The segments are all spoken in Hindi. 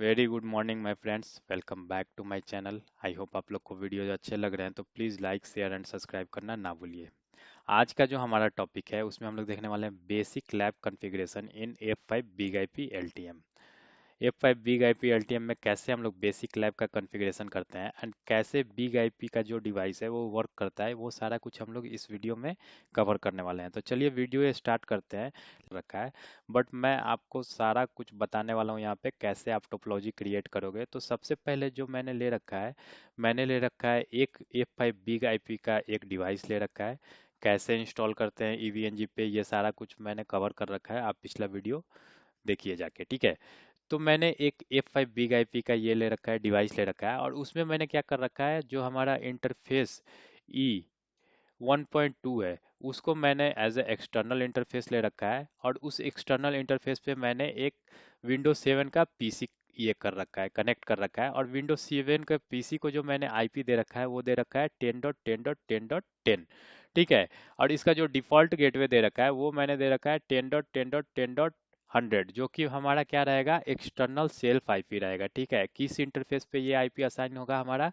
Very good morning my friends, welcome back to my channel. I hope आप लोग को वीडियोज अच्छे लग रहे हैं, तो please like share and subscribe करना ना भूलिए। आज का जो हमारा टॉपिक है उसमें हम लोग देखने वाले हैं बेसिक लैब कॉन्फ़िगरेशन इन F5 big IP LTM। F5 big IP LTM में कैसे हम लोग बेसिक लैब का कॉन्फ़िगरेशन करते हैं एंड कैसे बिग आईपी का जो डिवाइस है वो वर्क करता है, वो सारा कुछ हम लोग इस वीडियो में कवर करने वाले हैं। तो चलिए वीडियो स्टार्ट करते हैं। रखा है, बट मैं आपको सारा कुछ बताने वाला हूँ यहाँ पे कैसे आप टोपोलॉजी क्रिएट करोगे। तो सबसे पहले जो मैंने ले रखा है एक F5 बिग आईपी का एक डिवाइस ले रखा है। कैसे इंस्टॉल करते हैं EVNG पे, ये सारा कुछ मैंने कवर कर रखा है, आप पिछला वीडियो देखिए जाके, ठीक है। तो मैंने एक F5 बिग आईपी का ये ले रखा है, डिवाइस ले रखा है, और उसमें मैंने क्या कर रखा है, जो हमारा इंटरफेस ई 1.2 है, उसको मैंने एज ए एक्सटर्नल इंटरफेस ले रखा है, और उस एक्सटर्नल इंटरफेस पे मैंने एक विंडोज 7 का पीसी ये कर रखा है, कनेक्ट कर रखा है। और विंडोज 7 का पीसी को जो मैंने आईपी दे रखा है वो दे रखा है 10.10.10.10, ठीक है। और इसका जो डिफॉल्ट गेटवे दे रखा है वो मैंने दे रखा है 10.10.10.100, जो कि हमारा क्या रहेगा, एक्सटर्नल सेल्फ आईपी रहेगा, ठीक है। किस इंटरफेस पे ये आईपी असाइन होगा, हमारा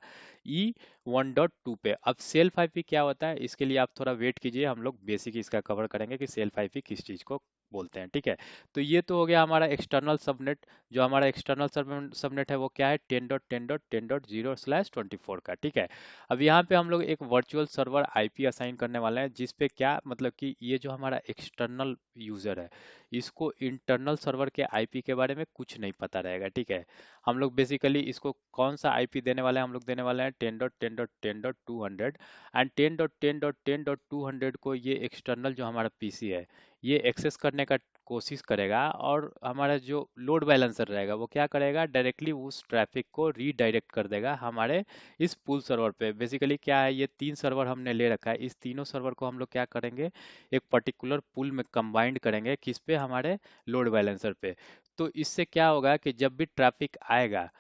ई 1.2 पे। अब सेल्फ आईपी क्या होता है, इसके लिए आप थोड़ा वेट कीजिए, हम लोग बेसिक इसका कवर करेंगे कि सेल्फ आईपी किस चीज़ को बोलते हैं, ठीक है। तो ये तो हो गया हमारा एक्सटर्नल सबनेट। जो हमारा एक्सटर्नल सबनेट है वो क्या है, 10.10.10.0/24 का, ठीक है। अब यहाँ पे हम लोग एक वर्चुअल सर्वर आईपी असाइन करने वाले हैं, जिस पे क्या मतलब कि ये जो हमारा एक्सटर्नल यूजर है, इसको इंटरनल सर्वर के आईपी के बारे में कुछ नहीं पता रहेगा, ठीक है। हम लोग बेसिकली इसको कौन सा आईपी देने वाले हैं, हम लोग देने वाले हैं 10.10.10.200। एंड 10.10.10.200 को ये एक्सटर्नल जो हमारा पीसी है ये एक्सेस करने का कोशिश करेगा, और हमारा जो लोड बैलेंसर रहेगा वो क्या करेगा, डायरेक्टली उस ट्रैफिक को रीडायरेक्ट कर देगा हमारे इस पूल सर्वर पे। बेसिकली क्या है, ये 3 सर्वर हमने ले रखा है, इस तीनों सर्वर को हम लोग क्या करेंगे, एक पर्टिकुलर पूल में कंबाइंड करेंगे, किस पे, हमारे लोड बैलेंसर पे। तो इससे क्या होगा कि जब भी ट्रैफिक आएगा,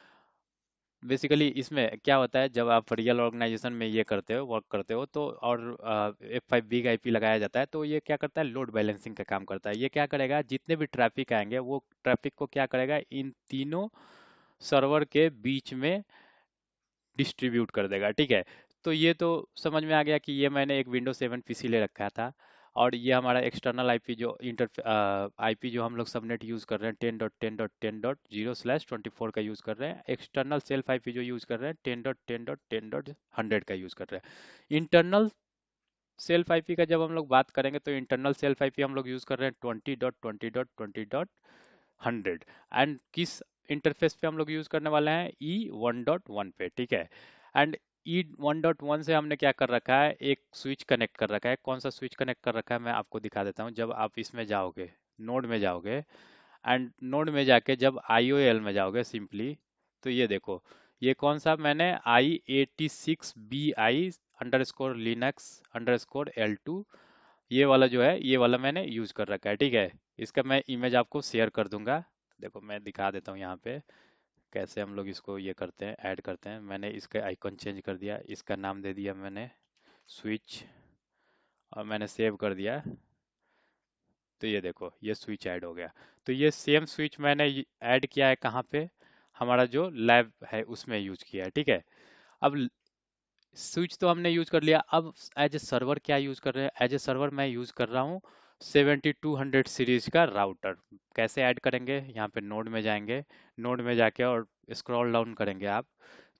बेसिकली इसमें क्या होता है, जब आप रियल ऑर्गेनाइजेशन में ये करते हो, वर्क करते हो, तो और F5 बिग आईपी लगाया जाता है, तो ये क्या करता है, लोड बैलेंसिंग का काम करता है। ये क्या करेगा, जितने भी ट्रैफिक आएंगे वो ट्रैफिक को क्या करेगा, इन तीनों सर्वर के बीच में डिस्ट्रीब्यूट कर देगा, ठीक है। तो ये तो समझ में आ गया कि ये मैंने एक विंडोज 7 पीसी ले रखा था। और ये हमारा एक्सटर्नल आईपी जो आईपी जो हम लोग सबनेट यूज कर रहे हैं 10.10.10.0/24 का यूज कर रहे हैं। एक्सटर्नल सेल्फ आईपी जो यूज कर रहे हैं 10.10.10.100 का यूज कर रहे हैं। इंटरनल सेल्फ आईपी का जब हम लोग बात करेंगे, तो इंटरनल सेल्फ आईपी हम लोग यूज कर रहे हैं 20.20.20.100। एंड किस इंटरफेस पे हम लोग यूज करने वाले हैं, E1.1 पे, ठीक है। एंड E1.1 से हमने क्या कर रखा है, एक स्विच कनेक्ट कर रखा है। कौन सा स्विच कनेक्ट कर रखा है, मैं आपको दिखा देता हूँ। जब आप इसमें जाओगे, नोड में जाओगे, एंड नोड में जाके जब IOL में जाओगे सिंपली, तो ये देखो, ये कौन सा, मैंने i86BI_Linux_L2, ये वाला जो है, ये वाला मैंने यूज कर रखा है, ठीक है। इसका मैं इमेज आपको शेयर कर दूंगा। देखो मैं दिखा देता हूँ यहाँ पे कैसे हम लोग इसको ये करते हैं, ऐड करते हैं। मैंने इसका आइकन चेंज कर दिया, इसका नाम दे दिया मैंने स्विच, और मैंने सेव कर दिया। तो ये देखो, ये स्विच ऐड हो गया। तो ये सेम स्विच मैंने ऐड किया है कहाँ पे, हमारा जो लैब है उसमें यूज किया है, ठीक है। अब स्विच तो हमने यूज कर लिया, अब एज ए सर्वर क्या यूज कर रहे हैं, एज ए सर्वर मैं यूज कर रहा हूँ 7200 सीरीज का राउटर। कैसे ऐड करेंगे, यहाँ पे नोड में जाएंगे, नोड में जाके और स्क्रॉल डाउन करेंगे आप,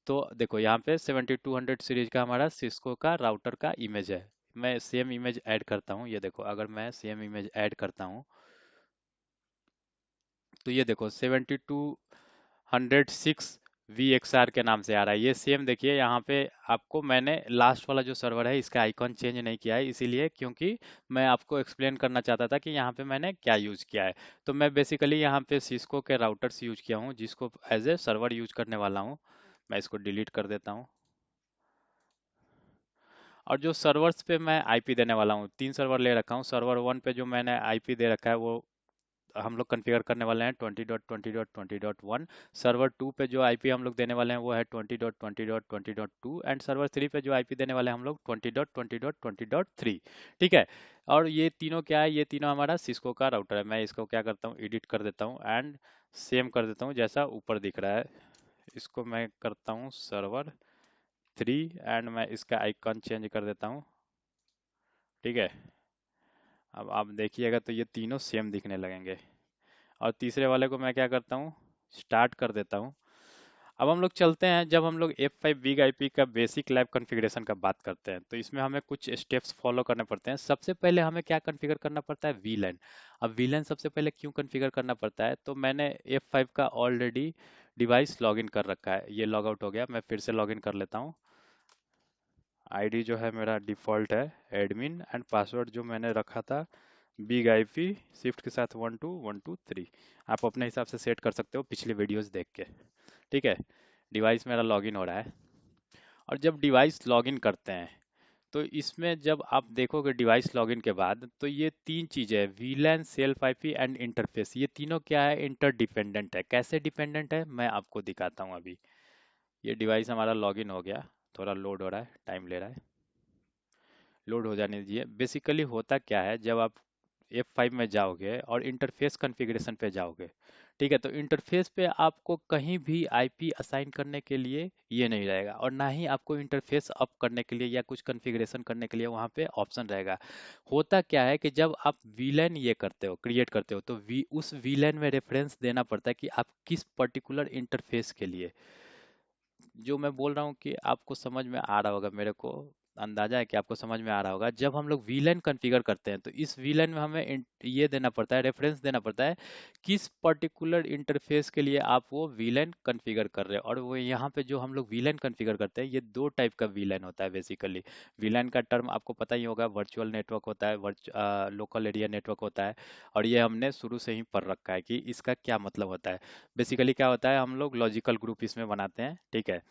तो देखो यहाँ पे 7200 सीरीज का हमारा सिस्को का राउटर का इमेज है। मैं सेम इमेज ऐड करता हूँ, ये देखो, अगर मैं सेम इमेज ऐड करता हूँ, तो ये देखो 7206 VXR के नाम से आ रहा है। ये सेम देखिए यहाँ पे, आपको मैंने लास्ट वाला जो सर्वर है इसका आइकॉन चेंज नहीं किया है, इसीलिए क्योंकि मैं आपको एक्सप्लेन करना चाहता था कि यहाँ पे मैंने क्या यूज किया है। तो मैं बेसिकली यहाँ पे सिस्को के राउटर्स यूज किया हूँ, जिसको एज ए सर्वर यूज करने वाला हूँ। मैं इसको डिलीट कर देता हूँ। और जो सर्वर्स पे मैं आईपी देने वाला हूँ, 3 सर्वर ले रखा हूँ। सर्वर 1 पे जो मैंने आईपी दे रखा है वो हम लोग कॉन्फ़िगर करने वाले हैं 20.20.20.1। सर्वर 2 पे जो आईपी हम लोग देने वाले हैं वो है 20.20.20.2। एंड सर्वर 3 पे जो आईपी देने वाले हैं हम लोग 20.20.20.3, ठीक है। और ये तीनों क्या है, ये तीनों हमारा सिस्को का राउटर है। मैं इसको क्या करता हूँ, एडिट कर देता हूँ, एंड सेम कर देता हूँ जैसा ऊपर दिख रहा है। इसको मैं करता हूँ सर्वर 3 एंड मैं इसका आइकन चेंज कर देता हूँ। ठीक है, अब आप देखिएगा तो ये तीनों सेम दिखने लगेंगे। और तीसरे वाले को मैं क्या करता हूँ, स्टार्ट कर देता हूँ। अब हम लोग चलते हैं, जब हम लोग F5 बिग आईपी का बेसिक लैब कॉन्फ़िगरेशन का बात करते हैं तो इसमें हमें कुछ स्टेप्स फॉलो करने पड़ते हैं। सबसे पहले हमें क्या कॉन्फ़िगर करना पड़ता है, वीलैन। अब वीलैन सबसे पहले क्यों कॉन्फ़िगर करना पड़ता है, तो मैंने F5 का ऑलरेडी डिवाइस लॉगिन कर रखा है। ये लॉग आउट हो गया, मैं फिर से लॉगिन कर लेता हूँ। आईडी जो है मेरा डिफ़ॉल्ट है एडमिन, एंड पासवर्ड जो मैंने रखा था बिग आईपी शिफ्ट के साथ 12123। आप अपने हिसाब से सेट कर सकते हो पिछली वीडियोस देख के। ठीक है, डिवाइस मेरा लॉगिन हो रहा है। और जब डिवाइस लॉगिन करते हैं तो इसमें जब आप देखोगे डिवाइस लॉगिन के बाद, तो ये तीन चीज़ें हैं, वीलैन, सेल्फ आईपी एंड इंटरफेस। ये तीनों क्या है, इंटरडिपेंडेंट है। कैसे डिपेंडेंट है मैं आपको दिखाता हूँ अभी। ये डिवाइस हमारा लॉगिन हो गया, थोड़ा लोड हो रहा है, टाइम ले रहा है, लोड हो जाने दीजिए। बेसिकली होता क्या है, जब आप F5 में जाओगे और इंटरफेस कॉन्फ़िगरेशन पे जाओगे, ठीक है, तो इंटरफेस पे आपको कहीं भी आईपी असाइन करने के लिए ये नहीं रहेगा, और ना ही आपको इंटरफेस अप करने के लिए या कुछ कॉन्फ़िगरेशन करने के लिए वहाँ पे ऑप्शन रहेगा। होता क्या है कि जब आप वीलैन ये करते हो, क्रिएट करते हो, तो उस वीलैन में रेफरेंस देना पड़ता है कि आप किस पर्टिकुलर इंटरफेस के लिए। जो मैं बोल रहा हूँ कि आपको समझ में आ रहा होगा, मेरे को अंदाजा है कि आपको समझ में आ रहा होगा। जब हम लोग वीलन कॉन्फ़िगर करते हैं तो इस वीलन में हमें ये देना पड़ता है, रेफरेंस देना पड़ता है किस पर्टिकुलर इंटरफेस के लिए आप वो वीलन कॉन्फ़िगर कर रहे हो। और वो यहाँ पे जो हम लोग वीलन कॉन्फ़िगर करते हैं, ये दो टाइप का वीलन होता है बेसिकली। वीलन का टर्म आपको पता ही होगा, वर्चुअल नेटवर्क होता है, लोकल एरिया नेटवर्क होता है। और ये हमने शुरू से ही पढ़ रखा है कि इसका क्या मतलब होता है। बेसिकली क्या होता है, हम लोग लॉजिकल ग्रुप इसमें बनाते हैं, ठीक है,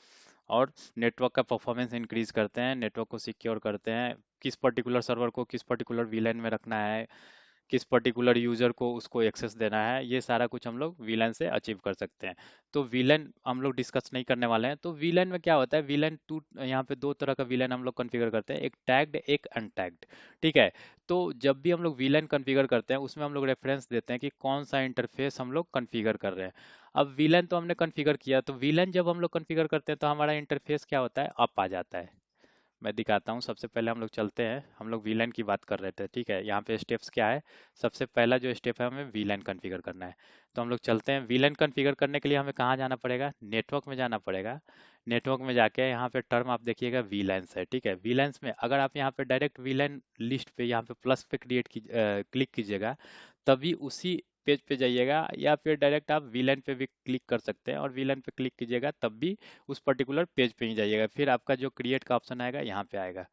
और नेटवर्क का परफॉर्मेंस इंक्रीज करते हैं, नेटवर्क को सिक्योर करते हैं, किस पर्टिकुलर सर्वर को किस पर्टिकुलर वीलैन में रखना है, किस पर्टिकुलर यूजर को उसको एक्सेस देना है, ये सारा कुछ हम लोग वीलन से अचीव कर सकते हैं। तो वीलन हम लोग डिस्कस नहीं करने वाले हैं। तो वीलन में क्या होता है, वीलन टू, यहाँ पे दो तरह का वीलन हम लोग कॉन्फ़िगर करते हैं, एक टैग्ड एक अनटैग्ड। ठीक है, तो जब भी हम लोग वीलन कॉन्फ़िगर करते हैं उसमें हम लोग रेफरेंस देते हैं कि कौन सा इंटरफेस हम लोग कॉन्फ़िगर कर रहे हैं। अब वीलन तो हमने कॉन्फ़िगर किया, तो वीलन जब हम लोग कॉन्फ़िगर करते हैं तो हमारा इंटरफेस क्या होता है, अप आ जाता है। मैं दिखाता हूँ। सबसे पहले हम लोग चलते हैं, हम लोग वीलैन की बात कर रहे थे, ठीक है। यहाँ पे स्टेप्स क्या है, सबसे पहला जो स्टेप है, हमें वीलैन कॉन्फ़िगर करना है। तो हम लोग चलते हैं, वीलैन कॉन्फ़िगर करने के लिए हमें कहाँ जाना पड़ेगा, नेटवर्क में जाना पड़ेगा। नेटवर्क में जाके यहाँ पे टर्म आप देखिएगा वीलैंस है, ठीक है। वीलैंस में अगर आप यहाँ पे डायरेक्ट वीलैन लिस्ट पे यहाँ पे प्लस पे क्लिक कीजिएगा, तभी उसी पेज पे जाइएगा, या फिर डायरेक्ट आप वीलैन पे भी क्लिक कर सकते हैं और वीलैन पे क्लिक कीजिएगा तब भी उस पर्टिकुलर पेज पे ही जाइएगा। फिर आपका जो क्रिएट का ऑप्शन आएगा यहाँ पे आएगा,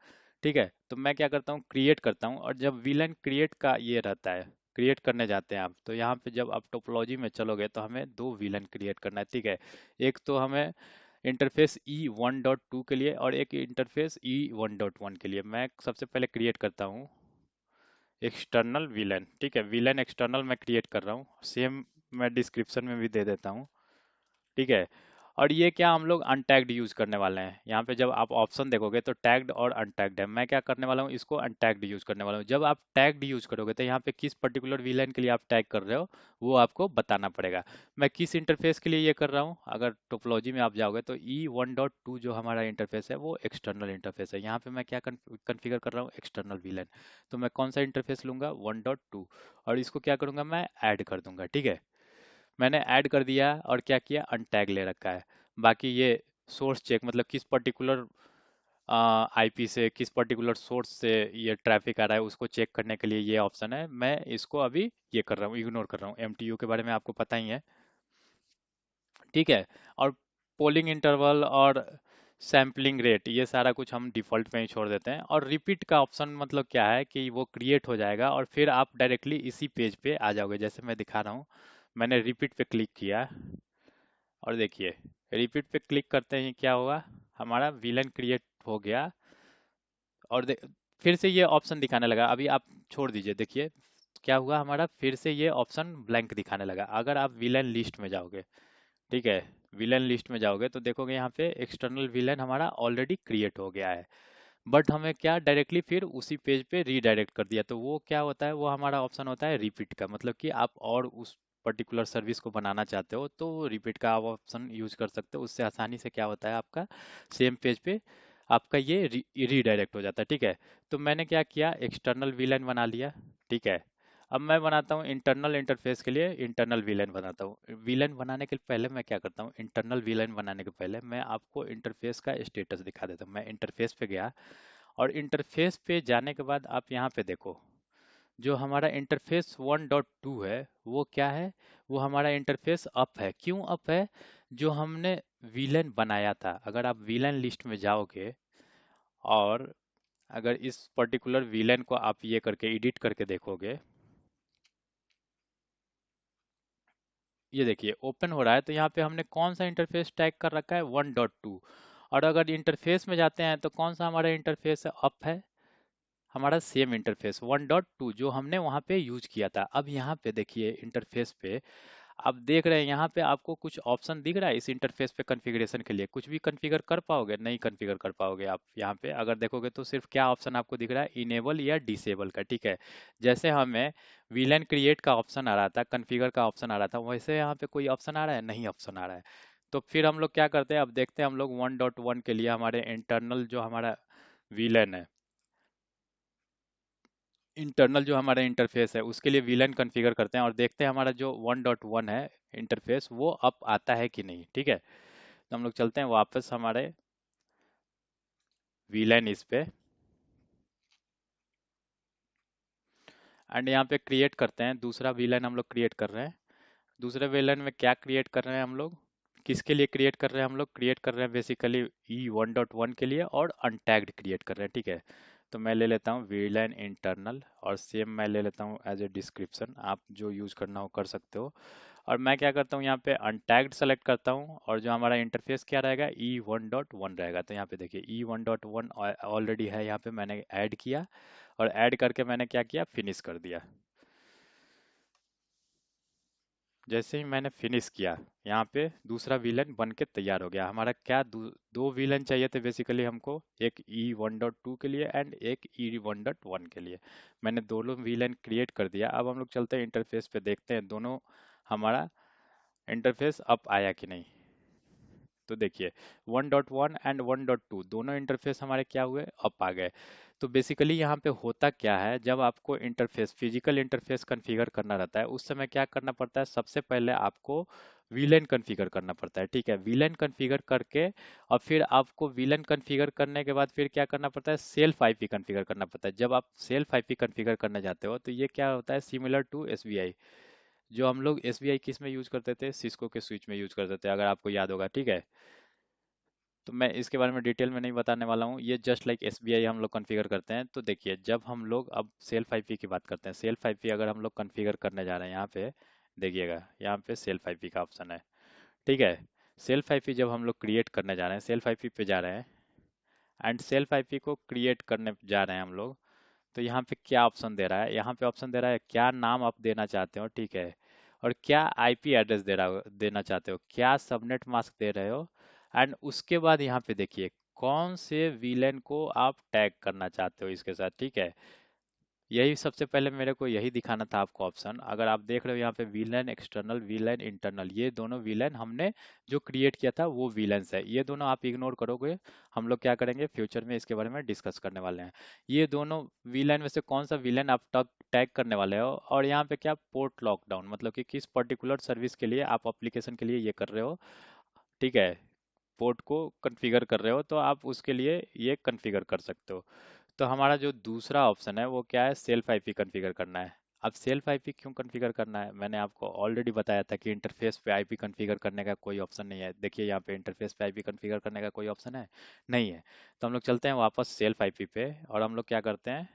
ठीक है। तो मैं क्या करता हूँ, क्रिएट करता हूँ। और जब विलन क्रिएट का ये रहता है, क्रिएट करने जाते हैं आप, तो यहाँ पे जब आप टोपोलॉजी में चलोगे तो हमें दो विलन क्रिएट करना है, ठीक है। एक तो हमें इंटरफेस E1.2 के लिए और एक इंटरफेस E1.1 के लिए। मैं सबसे पहले क्रिएट करता हूँ एक्सटर्नल विलन, ठीक है। विलन एक्सटर्नल मैं क्रिएट कर रहा हूँ, सेम मैं डिस्क्रिप्शन में भी दे देता हूँ, ठीक है। और ये क्या हम लोग अनटैग्ड यूज करने वाले हैं। यहाँ पे जब आप ऑप्शन देखोगे तो टैग्ड और अनटैग्ड है। मैं क्या करने वाला हूँ, इसको अनटैग्ड यूज करने वाला हूँ। जब आप टैग्ड यूज करोगे तो यहाँ पे किस पर्टिकुलर विलेन के लिए आप टैग कर रहे हो वो आपको बताना पड़ेगा। मैं किस इंटरफेस के लिए ये कर रहा हूँ, अगर टोपोलॉजी में आप जाओगे तो E1.2 जो हमारा इंटरफेस है वो एक्सटर्नल इंटरफेस है। यहाँ पे मैं क्या कन्फिगर कर रहा हूँ, एक्सटर्नल विलेन। तो मैं कौन सा इंटरफेस लूंगा, 1.2, और इसको क्या करूंगा, मैं ऐड कर दूंगा, ठीक है। मैंने ऐड कर दिया और क्या किया, अनटैग ले रखा है। बाकी ये सोर्स चेक, मतलब किस पर्टिकुलर आईपी से, किस पर्टिकुलर सोर्स से ये ट्रैफिक आ रहा है उसको चेक करने के लिए ये ऑप्शन है। मैं इसको अभी ये कर रहा हूँ, इग्नोर कर रहा हूँ। एमटीयू के बारे में आपको पता ही है, ठीक है। और पोलिंग इंटरवल और सैम्पलिंग रेट, ये सारा कुछ हम डिफ़ॉल्ट में ही छोड़ देते हैं। और रिपीट का ऑप्शन मतलब क्या है कि वो क्रिएट हो जाएगा और फिर आप डायरेक्टली इसी पेज पे आ जाओगे, जैसे मैं दिखा रहा हूँ। मैंने रिपीट पे क्लिक किया और देखिए, रिपीट पे क्लिक करते ही क्या होगा, हमारा विलन क्रिएट हो गया। और फिर से ये ऑप्शन दिखाने लगा। अभी आप छोड़ दीजिए, देखिए क्या हुआ, हमारा फिर से ये ऑप्शन ब्लैंक दिखाने लगा। अगर आप विलन लिस्ट में जाओगे, ठीक है, विलन लिस्ट में जाओगे तो देखोगे यहाँ पे एक्सटर्नल विलन हमारा ऑलरेडी क्रिएट हो गया है। बट हमें क्या डायरेक्टली फिर उसी पेज पे रीडायरेक्ट कर दिया। तो वो क्या होता है, वो हमारा ऑप्शन होता है रिपीट का, मतलब कि आप और उस पर्टिकुलर सर्विस को बनाना चाहते हो तो रिपीट का आप ऑप्शन यूज कर सकते हो। उससे आसानी से क्या होता है, आपका सेम पेज पे आपका ये रीडायरेक्ट हो जाता है। ठीक है, तो मैंने क्या किया, एक्सटर्नल वीलाइन बना लिया। ठीक है, अब मैं बनाता हूँ इंटरनल इंटरफेस के लिए इंटरनल वीलाइन बनाता हूँ। वीलाइन बनाने के पहले मैं क्या करता हूँ, इंटरनल वीलाइन बनाने के पहले मैं आपको इंटरफेस का स्टेटस दिखा देता हूँ। मैं इंटरफेस पे गया और इंटरफेस पे जाने के बाद आप यहाँ पे देखो, जो हमारा इंटरफेस 1.2 है वो क्या है, वो हमारा इंटरफेस अप है। क्यों अप है, जो हमने वीलन बनाया था। अगर आप वीलन लिस्ट में जाओगे और अगर इस पर्टिकुलर वीलन को आप ये करके एडिट करके देखोगे, ये देखिए ओपन हो रहा है, तो यहाँ पे हमने कौन सा इंटरफेस टैग कर रखा है, 1.2। और अगर इंटरफेस में जाते हैं तो कौन सा हमारा इंटरफेस अप है, हमारा सेम इंटरफेस 1.2 जो हमने वहाँ पे यूज किया था। अब यहाँ पे देखिए इंटरफेस पे आप देख रहे हैं, यहाँ पे आपको कुछ ऑप्शन दिख रहा है इस इंटरफेस पे कॉन्फ़िगरेशन के लिए। कुछ भी कॉन्फ़िगर कर पाओगे, नहीं कॉन्फ़िगर कर पाओगे। आप यहाँ पे अगर देखोगे तो सिर्फ क्या ऑप्शन आपको दिख रहा है, इनेबल या डिसेबल का। ठीक है, जैसे हमें वीलन क्रिएट का ऑप्शन आ रहा था, कॉन्फ़िगर का ऑप्शन आ रहा था, वैसे यहाँ पे कोई ऑप्शन आ रहा है, नहीं ऑप्शन आ रहा है। तो फिर हम लोग क्या करते हैं, अब देखते हैं हम लोग 1.1 के लिए हमारे इंटरनल जो हमारा वीलन है, इंटरनल जो हमारा इंटरफेस है उसके लिए वीलन कॉन्फ़िगर करते हैं और देखते हैं हमारा जो 1.1 है इंटरफेस वो अप आता है कि नहीं। ठीक है, तो हम लोग चलते हैं वापस हमारे वीलन इस पे एंड यहाँ पे क्रिएट करते हैं दूसरा वीलन। हम लोग क्रिएट कर रहे हैं दूसरे वीलन में क्या क्रिएट कर रहे हैं हम लोग, किसके लिए क्रिएट कर रहे हैं, हम लोग क्रिएट कर रहे हैं बेसिकली E1.1 के लिए और अनटैग्ड क्रिएट कर रहे हैं। ठीक है, तो मैं ले लेता हूँ वीलन इंटरनल और सेम मैं ले लेता हूँ एज ए डिस्क्रिप्शन। आप जो यूज करना हो कर सकते हो। और मैं क्या करता हूँ, यहाँ पे अनटैग्ड सेलेक्ट करता हूँ और जो हमारा इंटरफेस क्या रहेगा, E1.1 रहेगा। तो यहाँ पे देखिए E1.1 ऑलरेडी है, यहाँ पे मैंने ऐड किया और ऐड करके मैंने क्या किया, फिनिश कर दिया। जैसे ही मैंने फिनिश किया, यहाँ पे दूसरा विलन बन के तैयार हो गया। हमारा क्या दो विलन चाहिए थे बेसिकली हमको, एक E1.2 के लिए एंड एक E1.1 के लिए। मैंने दोनों विलन क्रिएट कर दिया। अब हम लोग चलते हैं इंटरफेस पे, देखते हैं दोनों हमारा इंटरफेस अप आया कि नहीं। तो देखिए 1.1 एंड 1.2 दोनों इंटरफेस हमारे क्या हुए, अप आ गए। तो बेसिकली यहाँ पे होता क्या है, जब आपको इंटरफेस फिजिकल इंटरफेस कॉन्फ़िगर करना रहता है उस समय क्या करना पड़ता है, सबसे पहले आपको वीलन कॉन्फ़िगर करना पड़ता है। ठीक है, वीलन कॉन्फ़िगर करके और फिर आपको वीलन कॉन्फ़िगर करने के बाद फिर क्या करना पड़ता है, सेल्फ आईपी कॉन्फ़िगर करना पड़ता है। जब आप सेल्फ आईपी कॉन्फ़िगर करने जाते हो तो ये क्या होता है, सिमिलर टू एसबीआई। जो हम लोग एसबीआई किस में यूज करते थे, सिस्को के स्विच में यूज करते थे, अगर आपको याद होगा। ठीक है, तो मैं इसके बारे में डिटेल में नहीं बताने वाला हूँ, ये जस्ट लाइक एसबीआई हम लोग कॉन्फ़िगर करते हैं। तो देखिए जब हम लोग अब सेल्फ आईपी की बात करते हैं, सेल्फ आईपी अगर हम लोग कॉन्फ़िगर करने जा रहे हैं, यहाँ पे देखिएगा, यहाँ पे सेल्फ आईपी का ऑप्शन है। ठीक है, सेल्फ आईपी जब हम लोग क्रिएट करने जा रहे हैं, सेल्फ आईपी पे जा रहे हैं एंड सेल्फ आईपी को क्रिएट करने जा रहे हैं हम लोग, तो यहाँ पे क्या ऑप्शन दे रहा है, यहाँ पे ऑप्शन दे रहा है क्या नाम आप देना चाहते हो। ठीक है, और क्या आईपी एड्रेस देना चाहते हो, क्या सबनेट मास्क दे रहे हो एंड उसके बाद यहाँ पे देखिए कौन से विलेन को आप टैग करना चाहते हो इसके साथ। ठीक है, यही सबसे पहले मेरे को यही दिखाना था आपको ऑप्शन। अगर आप देख रहे हो यहाँ पे विलेन एक्सटर्नल, विलेन इंटरनल, ये दोनों विलेन हमने जो क्रिएट किया था वो विलेन्स है। ये दोनों आप इग्नोर करोगे, हम लोग क्या करेंगे फ्यूचर में इसके बारे में डिस्कस करने वाले हैं। ये दोनों विलेन में से कौन सा विलेन आप टैग करने वाले हो, और यहाँ पे क्या पोर्ट लॉकडाउन, मतलब कि किस पर्टिकुलर सर्विस के लिए आप एप्लीकेशन के लिए ये कर रहे हो। ठीक है, पोर्ट को कॉन्फ़िगर कर रहे हो तो आप उसके लिए ये कॉन्फ़िगर कर सकते हो। तो हमारा जो दूसरा ऑप्शन है वो क्या है, सेल्फ आईपी कॉन्फ़िगर करना है। अब सेल्फ आईपी क्यों कॉन्फ़िगर करना है, मैंने आपको ऑलरेडी बताया था कि इंटरफेस पे आईपी कॉन्फ़िगर करने का कोई ऑप्शन नहीं है। देखिए यहाँ पे इंटरफेस पे आईपी कॉन्फ़िगर करने का कोई ऑप्शन है नहीं है। तो हम लोग चलते हैं वापस सेल्फ आईपी पे और हम लोग क्या करते हैं,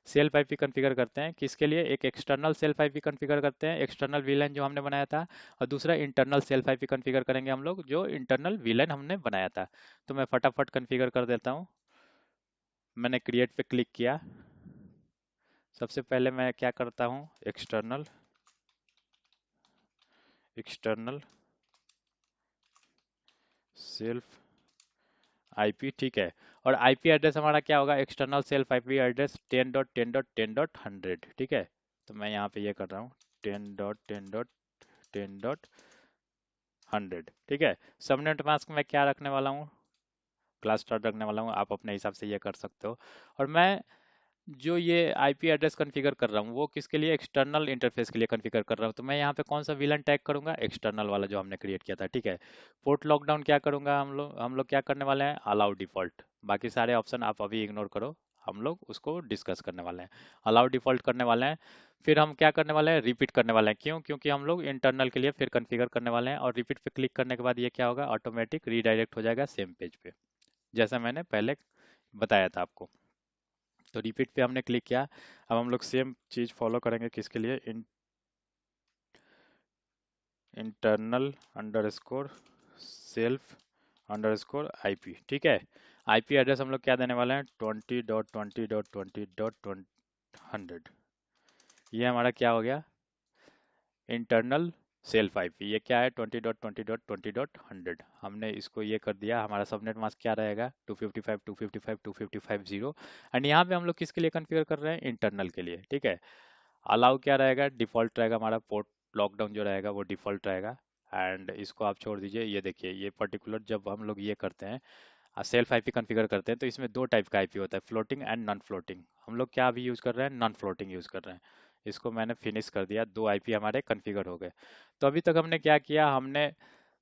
सेल्फ आईपी कॉन्फ़िगर करते हैं। किसके लिए, एक एक्सटर्नल सेल्फ आईपी कॉन्फ़िगर करते हैं, एक्सटर्नल वीलन जो हमने बनाया था, और दूसरा इंटरनल सेल्फ आईपी कॉन्फ़िगर करेंगे हम लोग जो इंटरनल वीलन हमने बनाया था। तो मैं फटाफट कॉन्फ़िगर कर देता हूँ। मैंने क्रिएट पे क्लिक किया। सबसे पहले मैं क्या करता हूँ, एक्सटर्नल एक्सटर्नल सेल्फ आईपी। ठीक है, और आईपी एड्रेस हमारा क्या होगा, एक्सटर्नल सेल्फ आईपी एड्रेस 10.10.10.100। ठीक है, तो मैं यहाँ पे ये कर रहा हूँ 10.10.10.100, ठीक है। सबनेट मास्क में क्या रखने वाला हूँ, क्लास स्टार्ट रखने वाला हूँ, आप अपने हिसाब से ये कर सकते हो। और मैं जो ये आईपी एड्रेस कॉन्फ़िगर कर रहा हूँ वो किसके लिए, एक्सटर्नल इंटरफेस के लिए कॉन्फ़िगर कर रहा हूँ, तो मैं यहाँ पे कौन सा विलन टैग करूंगा, एक्सटर्नल वाला जो हमने क्रिएट किया था, ठीक है। पोर्ट लॉकडाउन क्या करूंगा, हम लोग क्या करने वाले हैं, अलाउ डिफॉल्ट। बाकी सारे ऑप्शन आप अभी इग्नोर करो, हम लोग उसको डिस्कस करने वाले हैं। अलाउ डिफॉल्ट करने वाले हैं। फिर हम क्या करने वाले हैं, रिपीट करने वाले हैं, क्यों, क्योंकि हम लोग इंटरनल के लिए फिर कॉन्फ़िगर करने वाले हैं। और रिपीट पे क्लिक करने के बाद ये क्या होगा, ऑटोमेटिक रीडायरेक्ट हो जाएगा सेम पेज पे, जैसा मैंने पहले बताया था आपको। तो रिपीट पे हमने क्लिक किया। अब हम लोग सेम चीज फॉलो करेंगे, किसके लिए, internal underscore self underscore IP, ठीक है। आईपी एड्रेस हम लोग क्या देने वाले हैं, 20.20.20.100। ये हमारा क्या हो गया, इंटरनल सेल्फ आईपी। ये क्या है, 20.20.20.100। हमने इसको ये कर दिया। हमारा सबनेट मास्क क्या रहेगा, 255 255 255 0। एंड यहाँ पे हम लोग किसके लिए कॉन्फ़िगर कर रहे हैं, इंटरनल के लिए, ठीक है। अलाउ क्या रहेगा, डिफॉल्ट रहेगा, हमारा पोर्ट लॉकडाउन जो रहेगा वो डिफॉल्ट रहेगा। एंड इसको आप छोड़ दीजिए। ये देखिए, ये पर्टिकुलर जब हम लोग ये करते हैं, सेल्फ आईपी कॉन्फ़िगर करते हैं, तो इसमें दो टाइप का आईपी होता है, फ्लोटिंग एंड नॉन फ्लोटिंग। हम लोग क्या अभी यूज़ कर रहे हैं, नॉन फ्लोटिंग यूज़ कर रहे हैं। इसको मैंने फिनिश कर दिया, दो आईपी हमारे कॉन्फ़िगर हो गए। तो अभी तक हमने क्या किया, हमने